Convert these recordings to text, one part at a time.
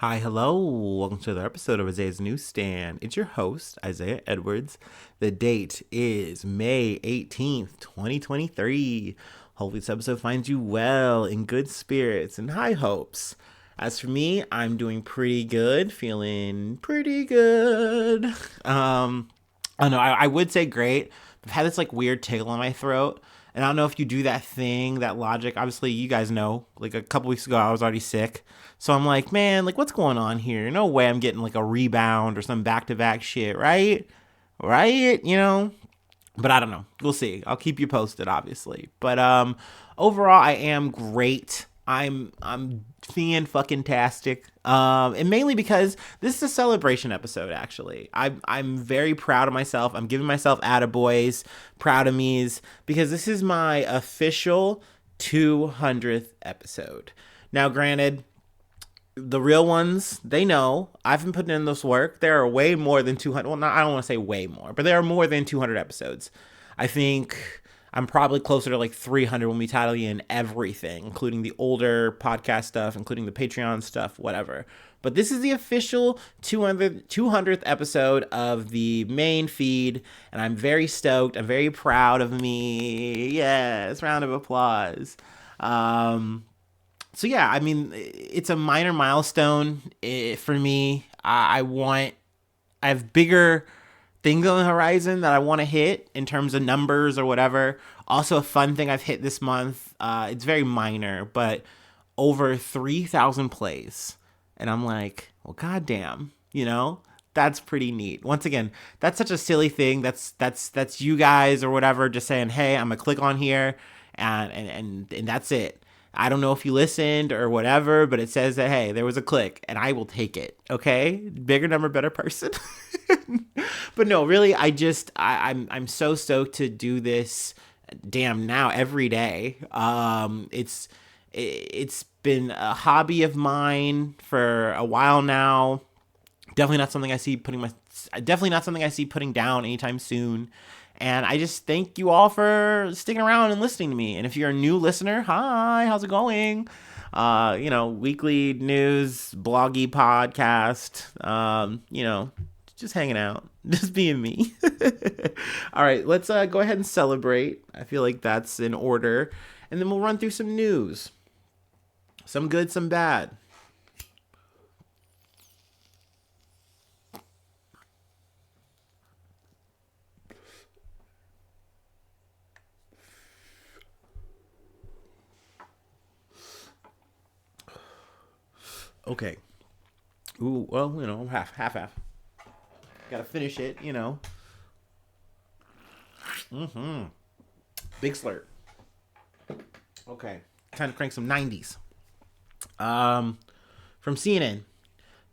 Hi, hello. Welcome to another episode of Isaiah's Newsstand. It's your host, Isaiah Edwards. The date is May 18th, 2023. Hopefully, this episode finds you well, in good spirits, and high hopes. As for me, I'm doing pretty good, feeling pretty good. I don't know, I would say great. I've had this weird tickle in my throat. And I don't know if you do that thing, that logic. Obviously, you guys know. Like a couple weeks ago, I was already sick. So I'm like, man, what's going on here? No way I'm getting a rebound or some back to back shit, right? Right? But I don't know. We'll see. I'll keep you posted, obviously. But overall, I am great. I'm feeling fucking tastic. And mainly because this is a celebration episode. Actually, I'm very proud of myself. I'm giving myself attaboys, proud of me's, because this is my official 200th episode. Now, granted, the real ones, they know I've been putting in this work. There are way more than 200. Well, not, I don't want to say way more, but there are more than 200 episodes. I think I'm probably closer to 300 when we title in everything, including the older podcast stuff, including the Patreon stuff, whatever. But this is the official 200th episode of the main feed, and I'm very stoked. I'm very proud of me. Yes, round of applause. So yeah, I mean, it's a minor milestone for me. I have bigger things on the horizon that I want to hit in terms of numbers or whatever. Also, a fun thing I've hit this month. It's very minor, but over 3,000 plays, and I'm like, well, goddamn, that's pretty neat. Once again, that's such a silly thing. That's you guys or whatever just saying, hey, I'm gonna click on here, and that's it. I don't know if you listened or whatever, but it says that, hey, there was a click, and I will take it. Okay, bigger number, better person. But no, really, I'm so stoked to do this. Damn, now every day. It's been a hobby of mine for a while now. Definitely not something I see putting down anytime soon. And I just thank you all for sticking around and listening to me. And if you're a new listener, hi, how's it going? Weekly news, bloggy podcast, just hanging out, just being me. All right, let's go ahead and celebrate. I feel like that's in order. And then we'll run through some news. Some good, some bad. Okay. Ooh, well, half. Gotta finish it. Big slurp. Okay. Time to crank some 90s. From CNN.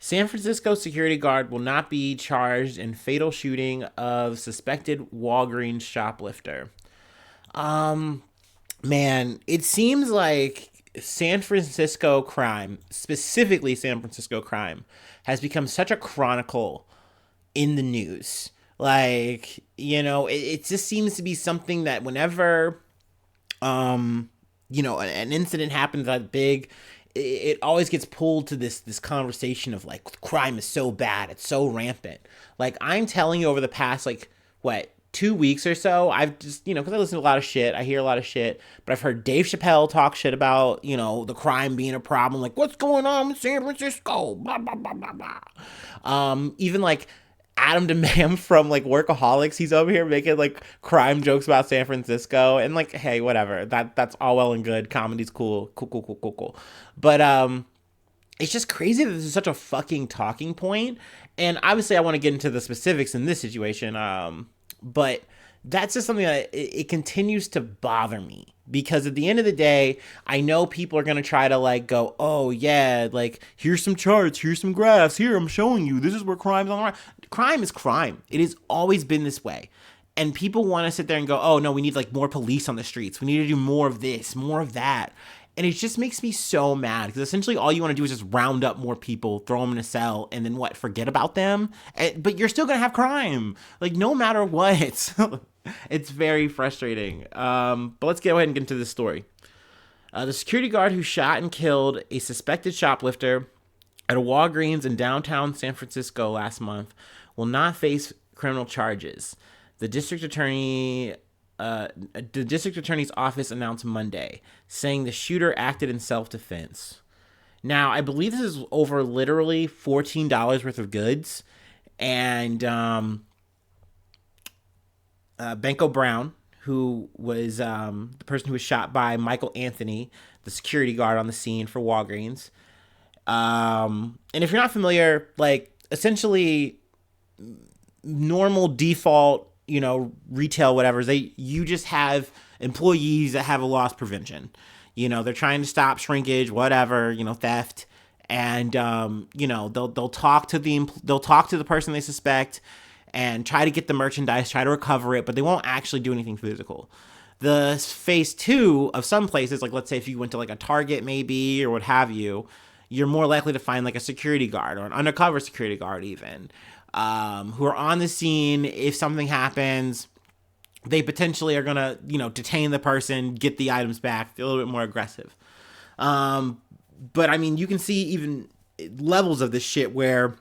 San Francisco security guard will not be charged in fatal shooting of suspected Walgreens shoplifter. Man, it seems like San Francisco crime, specifically San Francisco crime, has become such a chronicle in the news. It just seems to be something that whenever, an incident happens that big, it always gets pulled to this conversation of crime is so bad, it's so rampant. I'm telling you, over the past what 2 weeks or so, I've just because I listen to a lot of shit, I hear a lot of shit, but I've heard Dave Chappelle talk shit about the crime being a problem, what's going on in San Francisco, blah blah blah blah blah. Even Adam DeMam from Workaholics, he's over here making crime jokes about San Francisco, and hey, whatever. That's all well and good. Comedy's cool. But it's just crazy that this is such a fucking talking point. And obviously, I want to get into the specifics in this situation. But that's just something that it continues to bother me, because at the end of the day, I know people are going to try to go, oh yeah, here's some charts, here's some graphs, here, I'm showing you, this is where crime's on the rise. Crime is crime. It has always been this way. And people want to sit there and go, oh no, we need more police on the streets. We need to do more of this, more of that. And it just makes me so mad, because essentially all you want to do is just round up more people, throw them in a cell, and then forget about them? But you're still going to have crime, no matter what. It's very frustrating. But let's go ahead and get into this story. The security guard who shot and killed a suspected shoplifter at a Walgreens in downtown San Francisco last month will not face criminal charges. The district attorney's office announced Monday, saying the shooter acted in self-defense. Now, I believe this is over literally $14 worth of goods, and Benko Brown, who was the person who was shot by Michael Anthony, the security guard on the scene for Walgreens. And if you're not familiar, like, essentially normal default, retail, whatever, you just have employees that have a loss prevention. They're trying to stop shrinkage, whatever, theft. And, they'll talk to the person they suspect and try to get the merchandise, try to recover it, but they won't actually do anything physical. The phase 2 of some places, like let's say if you went to like a Target maybe or what have you, you're more likely to find like a security guard or an undercover security guard even, who are on the scene. If something happens, they potentially are going to, detain the person, get the items back, feel a little bit more aggressive. But I mean, you can see even levels of this shit where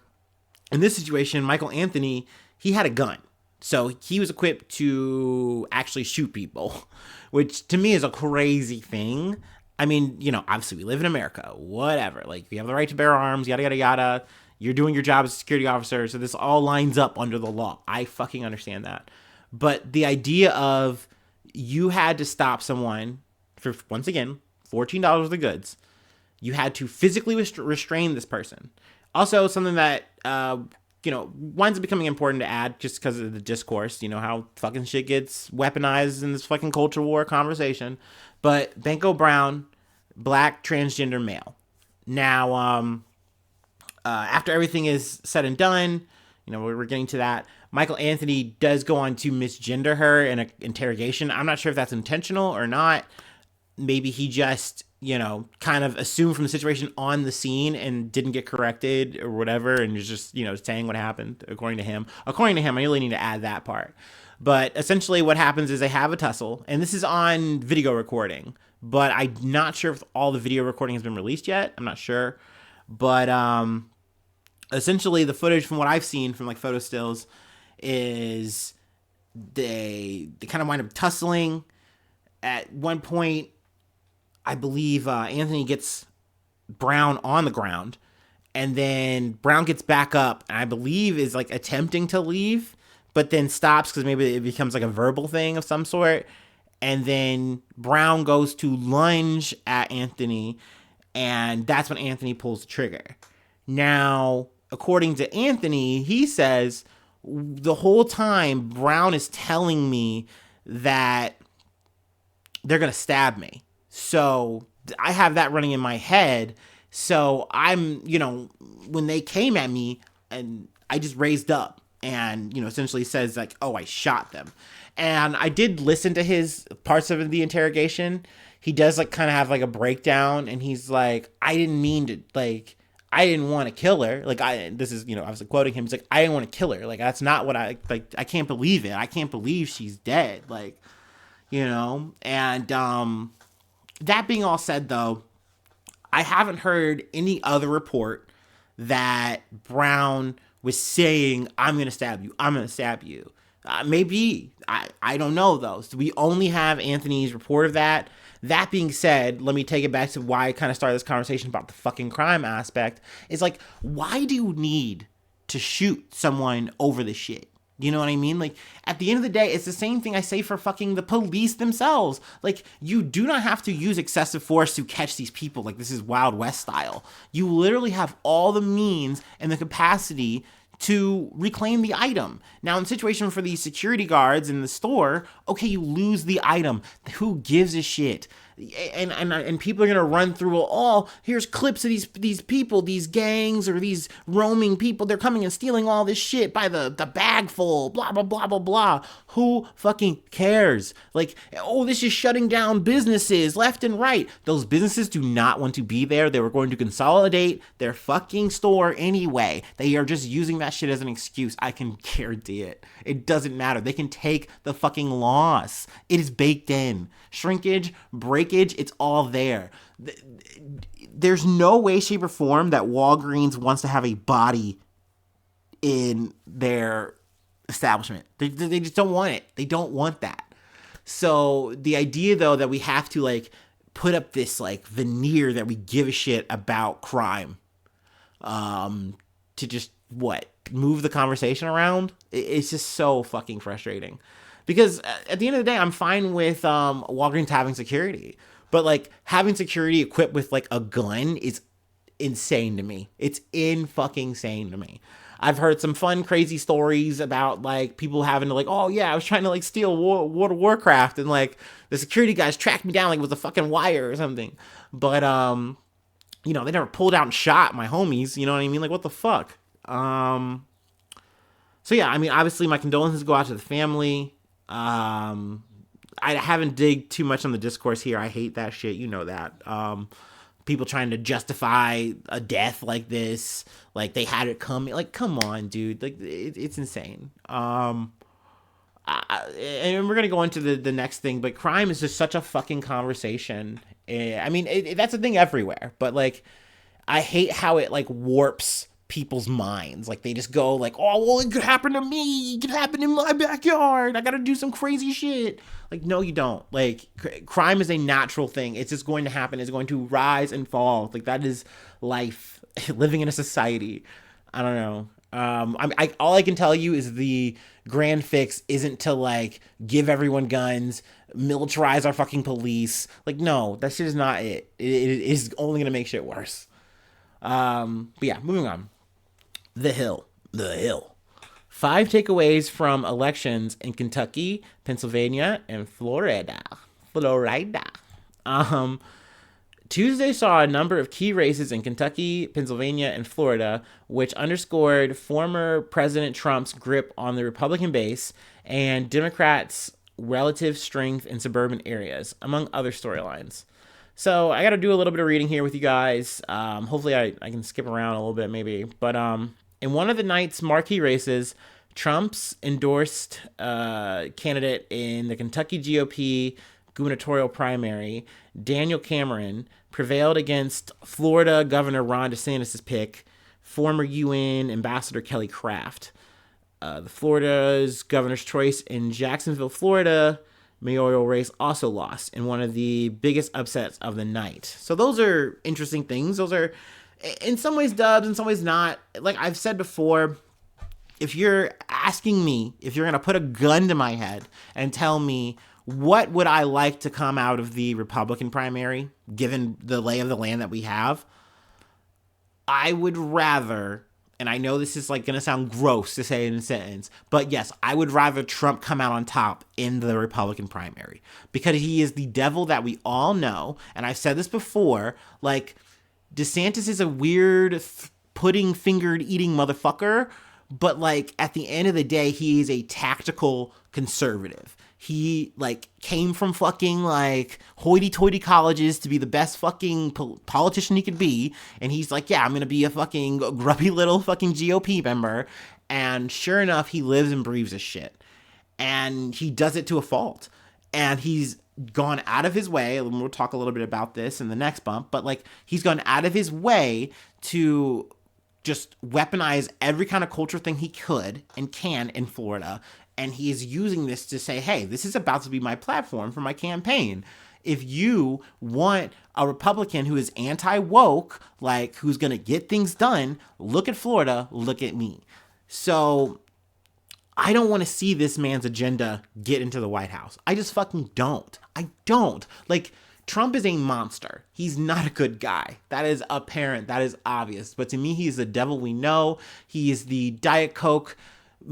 in this situation, Michael Anthony, he had a gun. So he was equipped to actually shoot people, which to me is a crazy thing. I mean, obviously we live in America, whatever. Like, you have the right to bear arms, yada, yada, yada. You're doing your job as a security officer, so this all lines up under the law. I fucking understand that. But the idea of you had to stop someone for, once again, $14 worth of goods. You had to physically restrain this person. Also, something that, winds up becoming important to add just because of the discourse, how fucking shit gets weaponized in this fucking culture war conversation. But Benko Brown, black, transgender male. Now, after everything is said and done, we're getting to that. Michael Anthony does go on to misgender her in an interrogation. I'm not sure if that's intentional or not. Maybe he just, kind of assumed from the situation on the scene and didn't get corrected or whatever, and is just, saying what happened according to him. According to him, I really need to add that part. But essentially what happens is they have a tussle, and this is on video recording, but I'm not sure if all the video recording has been released yet. I'm not sure. But essentially the footage from what I've seen from like photo stills is they kind of wind up tussling. At one point, I believe Anthony gets Brown on the ground, and then Brown gets back up, and I believe is like attempting to leave, but then stops because maybe it becomes like a verbal thing of some sort. And then Brown goes to lunge at Anthony, and that's when Anthony pulls the trigger. Now, according to Anthony, he says the whole time Brown is telling me that they're going to stab me. So I have that running in my head. So I'm, when they came at me, and I just raised up and, essentially says like, oh, I shot them. And I did listen to his parts of the interrogation. He does like kind of have like a breakdown, and he's like, I didn't mean to, like, I didn't want to kill her. Like, I was like quoting him. He's like, I didn't want to kill her. Like, that's not what I can't believe it. I can't believe she's dead. Like, and, that being all said, though, I haven't heard any other report that Brown was saying, I'm going to stab you. I'm going to stab you. Maybe. I don't know, though. So we only have Anthony's report of that. That being said, let me take it back to why I kind of started this conversation about the fucking crime aspect. It's like, why do you need to shoot someone over this shit? You know what I mean? Like, at the end of the day, it's the same thing I say for fucking the police themselves. Like, you do not have to use excessive force to catch these people. Like, this is Wild West style. You literally have all the means and the capacity to reclaim the item. Now, in the situation for these security guards in the store, okay, you lose the item. Who gives a shit? And people are gonna run through, here's clips of these people, these gangs or these roaming people. They're coming and stealing all this shit by the bag full, blah, blah, blah, blah, blah. Who fucking cares? Like, this is shutting down businesses left and right. Those businesses do not want to be there. They were going to consolidate their fucking store anyway. They are just using that shit as an excuse. I can guarantee it. It doesn't matter. They can take the fucking loss. It is baked in. Shrinkage, break breakage, it's all there. There's no way, shape, or form that Walgreens wants to have a body in their establishment. They just don't want it. They don't want that. So the idea, though, that we have to like put up this like veneer that we give a shit about crime, to just move the conversation around, it's just so fucking frustrating. Because at the end of the day, I'm fine with Walgreens having security, but like having security equipped with like a gun is insane to me. It's fucking insane to me. I've heard some fun, crazy stories about like people having to like, oh yeah, I was trying to like steal World of Warcraft, and like the security guys tracked me down like with a fucking wire or something. But they never pulled out and shot my homies. You know what I mean? Like, what the fuck? So yeah, I mean, obviously my condolences go out to the family. I haven't digged too much on the discourse here. I hate that shit. You know that. People trying to justify a death like this, like they had it coming. Like, come on, dude. Like, it's insane. And we're gonna go into the next thing, but crime is just such a fucking conversation. I mean, that's a thing everywhere, but like, I hate how it like warps people's minds. Like, they just go like, oh well, it could happen to me, it could happen in my backyard, I gotta do some crazy shit. Like, no, you don't. Like, crime is a natural thing. It's just going to happen. It's going to rise and fall. Like, that is life. Living in a society. I don't know. All I can tell you is the grand fix isn't to like give everyone guns, militarize our fucking police. Like, no, that shit is not it. It is only gonna make shit worse. But yeah, moving on. The Hill. 5 takeaways from elections in Kentucky, Pennsylvania, and Florida. Tuesday saw a number of key races in Kentucky, Pennsylvania, and Florida, which underscored former President Trump's grip on the Republican base and Democrats' relative strength in suburban areas, among other storylines. So I got to do a little bit of reading here with you guys. Hopefully I can skip around a little bit maybe. But in one of the night's marquee races, Trump's endorsed candidate in the Kentucky GOP gubernatorial primary, Daniel Cameron, prevailed against Florida Governor Ron DeSantis' pick, former UN Ambassador Kelly Craft. The Florida's governor's choice in Jacksonville, Florida mayoral race also lost in one of the biggest upsets of the night. So those are interesting things. Those are in some ways dubs, in some ways not. Like I've said before, if you're asking me, if you're going to put a gun to my head and tell me what would I like to come out of the Republican primary, given the lay of the land that we have, I would rather, and I know this is like going to sound gross to say in a sentence, but yes, I would rather Trump come out on top in the Republican primary because he is the devil that we all know. And I've said this before, like DeSantis is a weird pudding fingered eating motherfucker, but like at the end of the day, he is a tactical conservative. He like came from fucking like hoity-toity colleges to be the best fucking politician he could be. And he's like, yeah, I'm going to be a fucking grubby little fucking GOP member. And sure enough, he lives and breathes this shit. And he does it to a fault. And he's gone out of his way, and we'll talk a little bit about this in the next bump, but like he's gone out of his way to just weaponize every kind of culture thing he could and can in Florida. And he is using this to say, hey, this is about to be my platform for my campaign. If you want a Republican who is anti-woke, like who's going to get things done, look at Florida, look at me. So I don't want to see this man's agenda get into the White House. I just fucking don't. I don't. Like, Trump is a monster. He's not a good guy. That is apparent. That is obvious. But to me, he's the devil we know. He is the Diet Coke,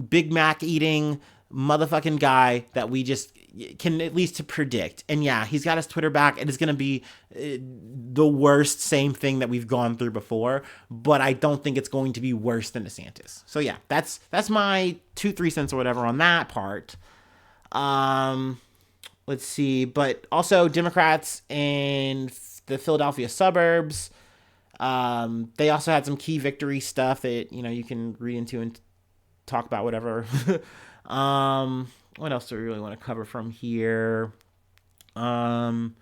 Big Mac eating motherfucking guy that we just can at least to predict. And yeah, he's got his Twitter back. It is going to be the worst same thing that we've gone through before, but I don't think it's going to be worse than DeSantis. So yeah, that's my 2-3 cents or whatever on that part. Let's see, but also Democrats in the Philadelphia suburbs, they also had some key victory stuff that, you know, you can read into and talk about whatever. What else do we really want to cover from here? In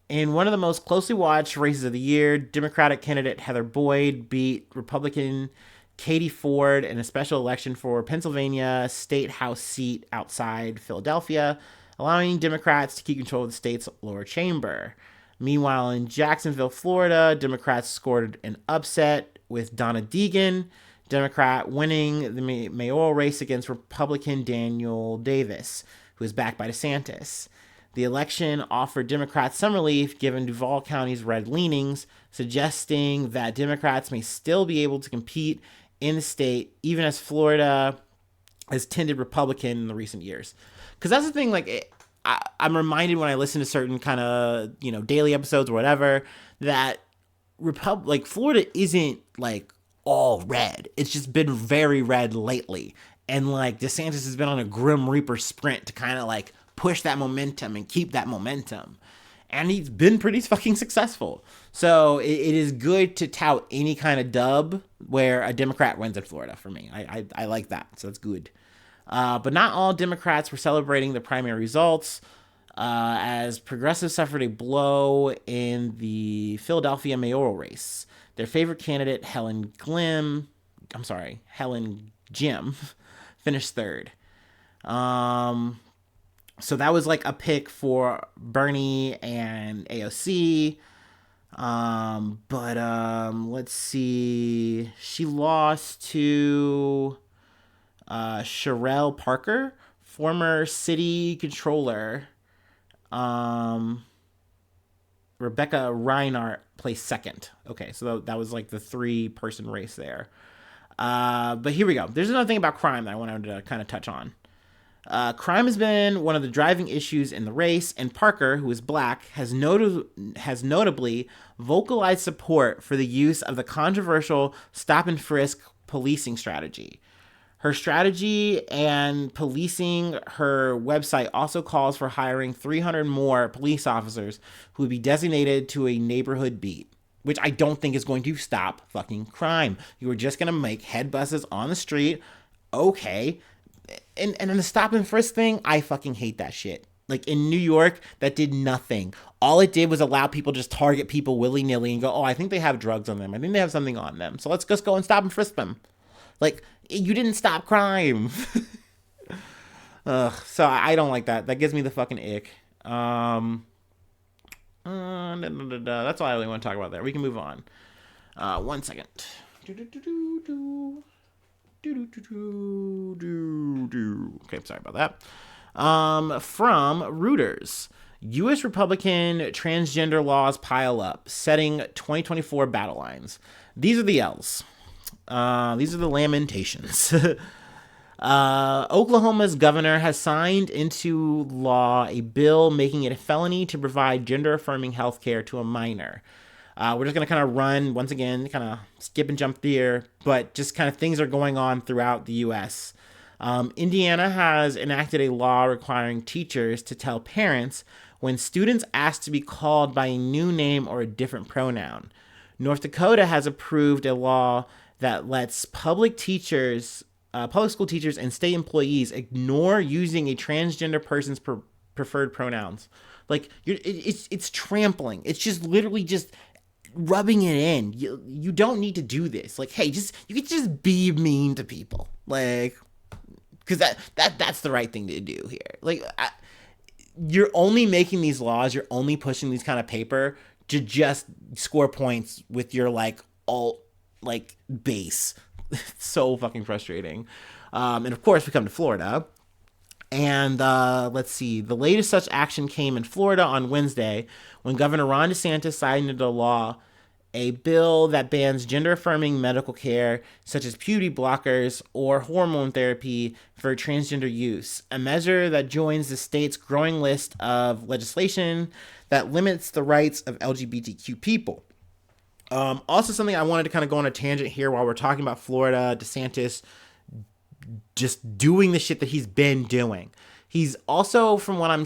In one of the most closely watched races of the year, Democratic candidate Heather Boyd beat Republican Katie Ford in a special election for Pennsylvania state house seat outside Philadelphia, allowing Democrats to keep control of the state's lower chamber. Meanwhile, in Jacksonville, Florida, Democrats scored an upset with Donna Deegan, Democrat, winning the mayoral race against Republican Daniel Davis, who is backed by DeSantis. The election offered Democrats some relief given Duval County's red leanings, suggesting that Democrats may still be able to compete in the state, even as Florida has tended Republican in the recent years. Because that's the thing, like, I'm reminded when I listen to certain kind of, daily episodes or whatever, that Florida isn't, like, all red. It's just been very red lately. And, like, DeSantis has been on a Grim Reaper sprint to kind of, like, push that momentum and keep that momentum. And he's been pretty fucking successful. So it is good to tout any kind of dub where a Democrat wins in Florida for me. I like that. So that's good. But not all Democrats were celebrating the primary results, as progressives suffered a blow in the Philadelphia mayoral race. Their favorite candidate, Helen Jim, finished third. So that was like a pick for Bernie and AOC. Let's see. She lost to Sherelle Parker, former city controller. Rebecca Reinhart placed second. Okay, so that was like the 3-person race there. But here we go. There's another thing about crime that I wanted to kind of touch on. Crime has been one of the driving issues in the race, and Parker, who is black, has notably vocalized support for the use of the controversial stop and frisk policing strategy. Her strategy and policing her website also calls for hiring 300 more police officers who would be designated to a neighborhood beat, which I don't think is going to stop fucking crime. You are just going to make head buses on the street. Okay. And the stop and frisk thing, I fucking hate that shit. Like in New York, that did nothing. All it did was allow people to just target people willy-nilly and go, oh, I think they have drugs on them. I think they have something on them. So let's just go and stop and frisk them. Like, you didn't stop crime. So I don't like that. That gives me the fucking ick. That's all I really want to talk about there. We can move on. 1 second. Okay, sorry about that. From Reuters, U.S. Republican transgender laws pile up, setting 2024 battle lines. These are the L's. These are the lamentations. Oklahoma's governor has signed into law a bill making it a felony to provide gender-affirming health care to a minor. We're just going to kind of run, once again, kind of skip and jump there, but just kind of things are going on throughout the U.S. Indiana has enacted a law requiring teachers to tell parents when students ask to be called by a new name or a different pronoun. North Dakota has approved a law that lets public school teachers and state employees ignore using a transgender person's preferred pronouns. Like, it's trampling. It's just literally just rubbing it in. You don't need to do this. Like, hey, you could just be mean to people, like, because that's the right thing to do here. Like, you're only making these laws, you're only pushing these kind of paper to just score points with your alt base. It's so fucking frustrating. And of course, we come to Florida. And let's see. The latest such action came in Florida on Wednesday when Governor Ron DeSantis signed into law a bill that bans gender-affirming medical care such as puberty blockers or hormone therapy for transgender use, a measure that joins the state's growing list of legislation that limits the rights of LGBTQ people. Also, something I wanted to kind of go on a tangent here while we're talking about Florida, DeSantis just doing the shit that he's been doing. He's also, from what I'm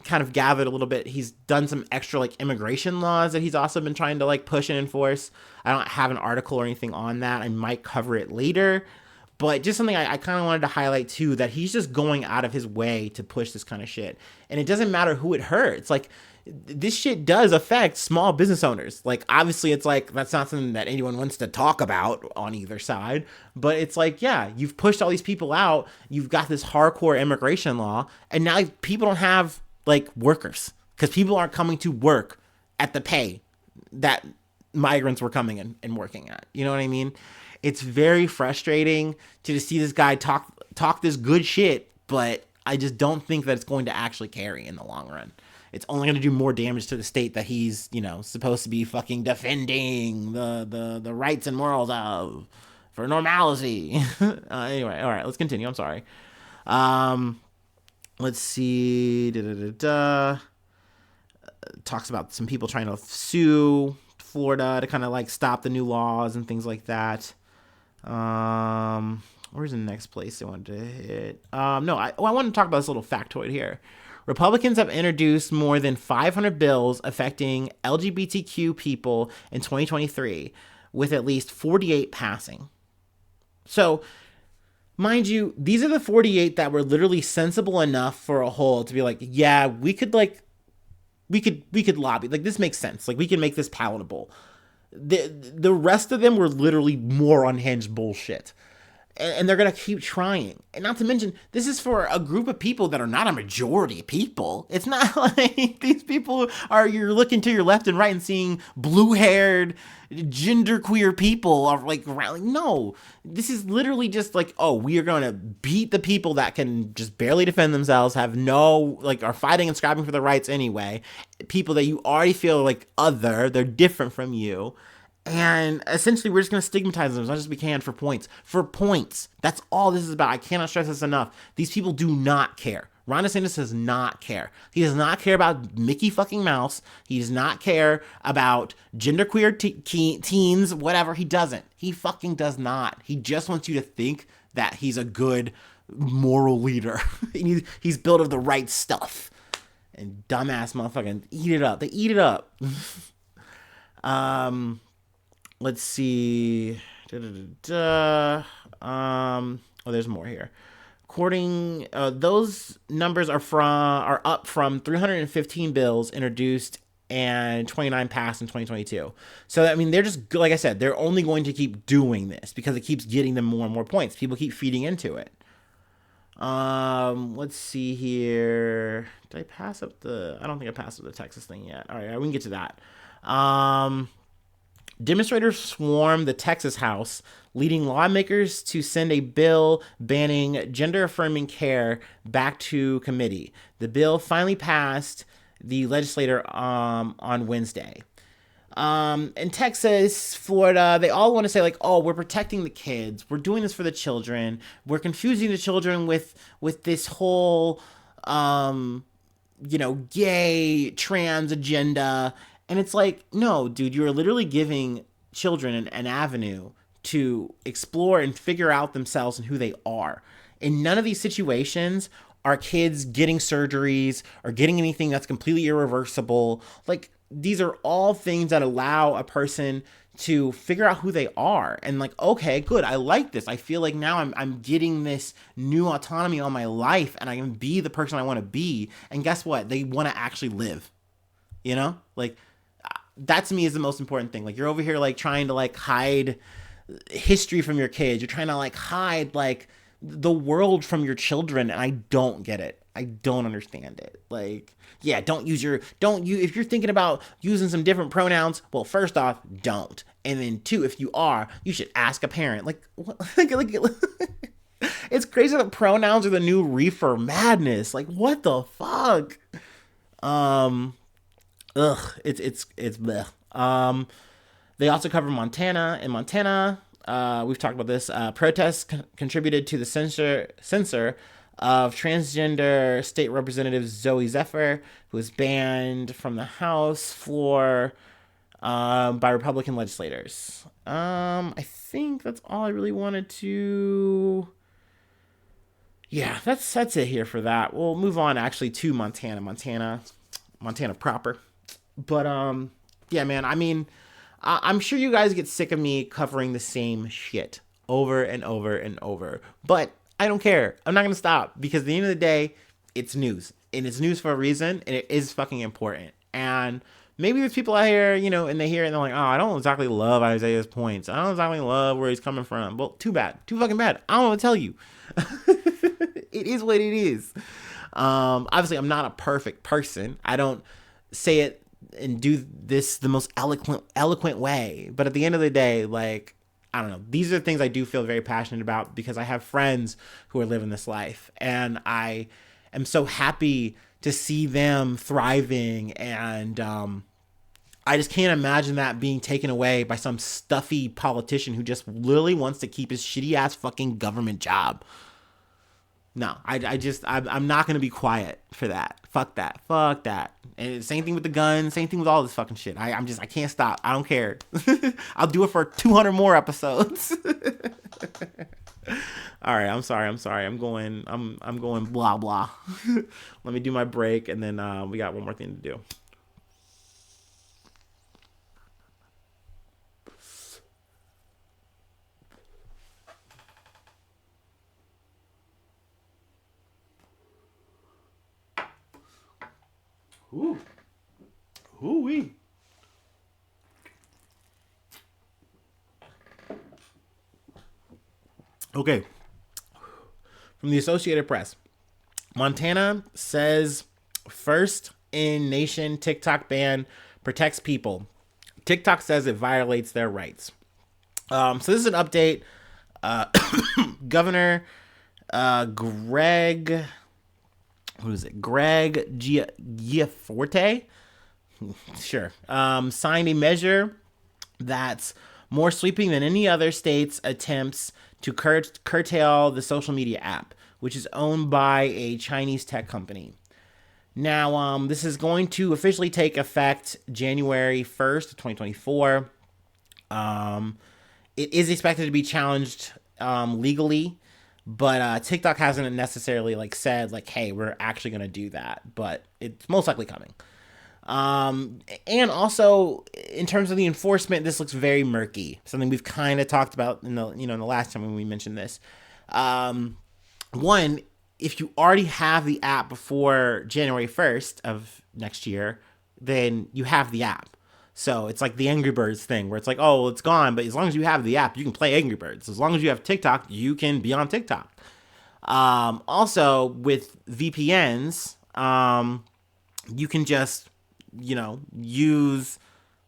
kind of gathered a little bit, he's done some extra immigration laws that he's also been trying to push and enforce. I don't have an article or anything on that. I might cover it later. But just something I kind of wanted to highlight too, that he's just going out of his way to push this kind of shit. And it doesn't matter who it hurts. Like, this shit does affect small business owners. Like, obviously, it's like, that's not something that anyone wants to talk about on either side. But it's like, yeah, you've pushed all these people out. You've got this hardcore immigration law. And now people don't have, like, workers. Because people aren't coming to work at the pay that migrants were coming in and working at. You know what I mean? It's very frustrating to just see this guy talk this good shit. But I just don't think that it's going to actually carry in the long run. It's only going to do more damage to the state that he's, supposed to be fucking defending the rights and morals of for normalcy. Anyway, all right, let's continue. I'm sorry. Let's see. Talks about some people trying to sue Florida to kind of like stop the new laws and things like that. Where's the next place I wanted to hit? I want to talk about this little factoid here. Republicans have introduced more than 500 bills affecting LGBTQ people in 2023, with at least 48 passing. So, mind you, these are the 48 that were literally sensible enough for a whole to be like, yeah, we could lobby. Like, this makes sense. Like, we can make this palatable. The rest of them were literally more unhinged bullshit. And they're going to keep trying. And not to mention, this is for a group of people that are not a majority of people. It's not like these people you're looking to your left and right and seeing blue-haired, genderqueer people are like, no. This is literally just like, oh, we are going to beat the people that can just barely defend themselves, are fighting and scrapping for their rights anyway. People that you already feel like they're different from you. And essentially, we're just going to stigmatize them as much as we can for points. For points. That's all this is about. I cannot stress this enough. These people do not care. Ron DeSantis does not care. He does not care about Mickey fucking Mouse. He does not care about genderqueer teens, whatever. He doesn't. He fucking does not. He just wants you to think that he's a good moral leader. He's built of the right stuff. And dumbass motherfucking eat it up. They eat it up. Let's see. There's more here. According, those numbers are up from 315 bills introduced and 29 passed in 2022. So, I mean, they're just, like I said, they're only going to keep doing this because it keeps getting them more and more points. People keep feeding into it. Let's see here. Did I pass up I don't think I passed up the Texas thing yet. All right, we can get to that. Demonstrators swarmed the Texas House, leading lawmakers to send a bill banning gender-affirming care back to committee. The bill finally passed the legislature on Wednesday. In Texas, Florida, they all want to say like, oh, we're protecting the kids. We're doing this for the children. We're confusing the children with this whole, gay, trans agenda. And it's like, no, dude, you're literally giving children an avenue to explore and figure out themselves and who they are. In none of these situations are kids getting surgeries or getting anything that's completely irreversible. Like, these are all things that allow a person to figure out who they are. And like, okay, good, I like this. I feel like now I'm getting this new autonomy on my life and I can be the person I want to be. And guess what? They want to actually live. Like, that to me is the most important thing. Like, you're over here like trying to like hide history from your kids. You're trying to like hide like the world from your children, and I don't get it. I don't understand it. Like, yeah, if you're thinking about using some different pronouns, well, first off, don't. And then two, if you are, you should ask a parent. Like, what? It's crazy that pronouns are the new reefer madness. Like, what the fuck? It's bleh. They also cover Montana. In Montana, we've talked about this. Protests contributed to the censor of transgender state representative Zoe Zephyr, who was banned from the House floor by Republican legislators. I think that's all I really wanted to. Yeah, that's it here for that. We'll move on actually to Montana proper. But yeah, man, I mean, I'm sure you guys get sick of me covering the same shit over and over and over, but I don't care. I'm not going to stop because at the end of the day, it's news, and it's news for a reason, and it is fucking important. And maybe there's people out here, and they hear it and they're like, oh, I don't exactly love Isaiah's points. I don't exactly love where he's coming from. Well, too bad. Too fucking bad. I don't want to tell you. It is what it is. Obviously, I'm not a perfect person. I don't say it and do this the most eloquent way. But at the end of the day, like, I don't know. These are things I do feel very passionate about because I have friends who are living this life. And I am so happy to see them thriving. And I just can't imagine that being taken away by some stuffy politician who just literally wants to keep his shitty ass fucking government job. No, I'm not going to be quiet for that. Fuck that. Fuck that. And same thing with the gun. Same thing with all this fucking shit. I can't stop. I don't care. I'll do it for 200 more episodes. All right. I'm sorry. I'm going blah, blah. Let me do my break. And then we got one more thing to do. Ooh. Ooh-wee. Okay. From the Associated Press. Montana says first in nation TikTok ban protects people. TikTok says it violates their rights. So this is an update. Governor Greg Gianforte, sure, signed a measure that's more sweeping than any other state's attempts to curtail the social media app, which is owned by a Chinese tech company. Now, this is going to officially take effect January 1st, 2024. It is expected to be challenged legally. But TikTok hasn't necessarily said hey, we're actually going to do that, but it's most likely coming. And also in terms of the enforcement, this looks very murky. Something we've kind of talked about in the last time when we mentioned this. One, if you already have the app before January 1st of next year, then you have the app. So it's like the Angry Birds thing where it's like, oh, it's gone. But as long as you have the app, you can play Angry Birds. As long as you have TikTok, you can be on TikTok. Also, with VPNs, you can just, use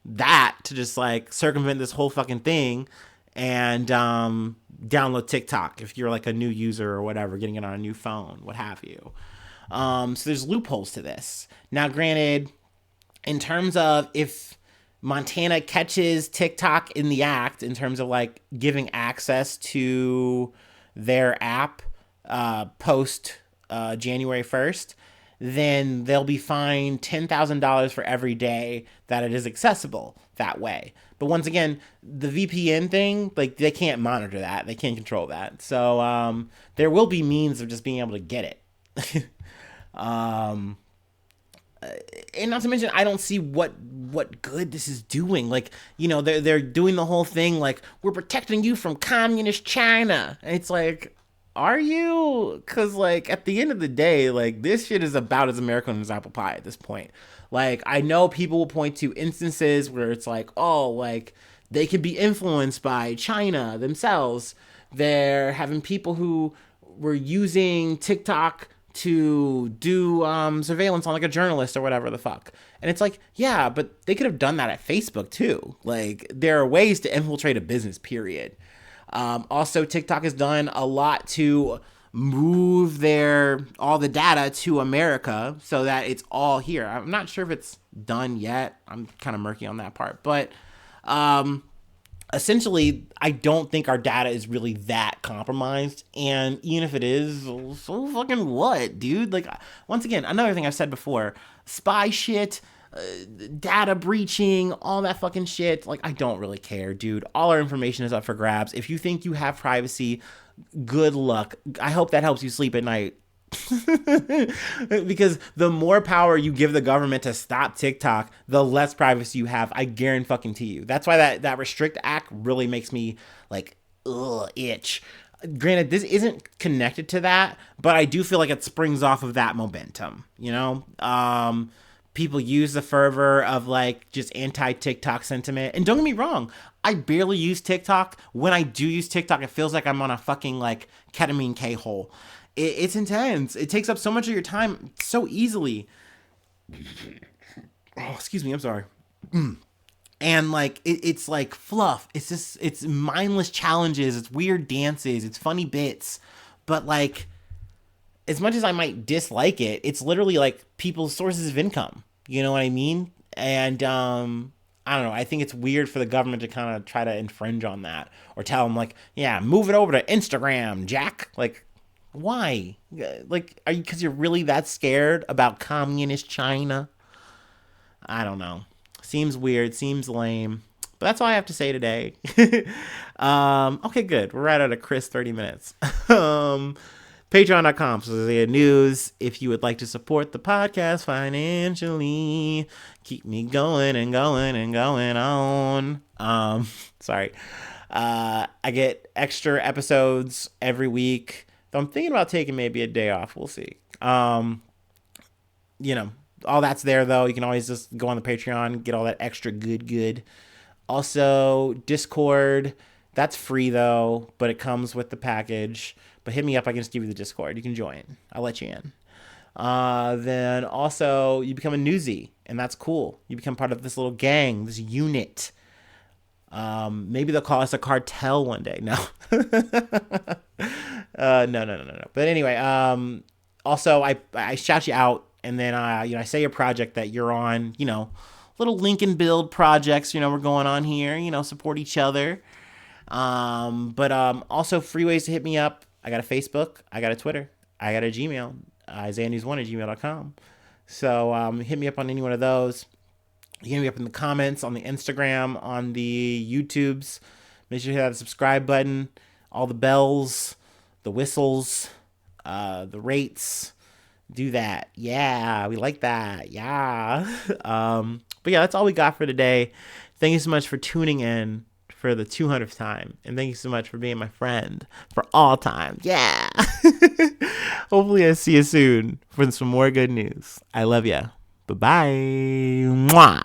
that to just circumvent this whole fucking thing and download TikTok if you're a new user or whatever, getting it on a new phone, what have you. So there's loopholes to this. Now, granted, in terms of if Montana catches TikTok in the act in terms of giving access to their app post January 1st, then they'll be fined $10,000 for every day that it is accessible that way. But once again, the VPN thing, they can't monitor that. They can't control that. So there will be means of just being able to get it. And not to mention, I don't see what good this is doing. They're doing the whole thing we're protecting you from communist China. And it's are you? Because at the end of the day, this shit is about as American as apple pie at this point. I know people will point to instances where it's they could be influenced by China themselves. They're having people who were using TikTok to do surveillance on a journalist or whatever the fuck. And it's yeah, but they could have done that at Facebook too. There are ways to infiltrate a business, period. Also, TikTok has done a lot to move all the data to America so that it's all here. I'm not sure if it's done yet. I'm kind of murky on that part, but essentially, I don't think our data is really that compromised. And even if it is, so fucking what, dude? Once again, another thing I've said before, spy shit, data breaching, all that fucking shit. I don't really care, dude. All our information is up for grabs. If you think you have privacy, good luck. I hope that helps you sleep at night. Because the more power you give the government to stop TikTok, the less privacy you have. I guarantee fucking to you. That's why that Restrict Act really makes me itch. Granted, this isn't connected to that, but I do feel it springs off of that momentum, people use the fervor of like just anti-TikTok sentiment. And don't get me wrong, I barely use TikTok. When I do use TikTok, it feels like I'm on a fucking like ketamine K-hole. It's intense. It takes up so much of your time so easily. Oh, excuse me. I'm sorry. And like it's like fluff. It's mindless challenges. It's weird dances. It's funny bits. But like, as much as I might dislike it, it's literally like people's sources of income. You know what I mean? And I don't know. I think it's weird for the government to kind of try to infringe on that or tell them like, yeah, move it over to Instagram, Jack. Like, why? Like, are you, because you're really that scared about communist China? I don't know. Seems weird. Seems lame. But that's all I have to say today. Okay, good. We're right at a crisp 30 minutes. Patreon.com. So there's news. If you would like to support the podcast financially, keep me going and going and going on. Sorry. I get extra episodes every week. So I'm thinking about taking maybe a day off. We'll see. You know, all that's there though. You can always just go on the Patreon, get all that extra good. Also, Discord. That's free though, but it comes with the package. But hit me up. I can just give you the Discord. You can join. I'll let you in. Then also, you become a newsie, and that's cool. You become part of this little gang, this unit. Maybe they'll call us a cartel one day. No. No. But anyway, also, I shout you out, and then I say a project that you're on, little link and build projects, we're going on here, support each other. But also free ways to hit me up. I got a Facebook, I got a Twitter, I got a Gmail, IsaiahNews1@gmail.com. So hit me up on any one of those. You hit me up in the comments, on the Instagram, on the YouTubes. Make sure you hit that subscribe button, all the bells, the whistles, the rates. Do that. Yeah, we like that. Yeah. But yeah, that's all we got for today. Thank you so much for tuning in for the 200th time. And thank you so much for being my friend for all time. Yeah. Hopefully I see you soon for some more good news. I love ya. Bye-bye. Mwah.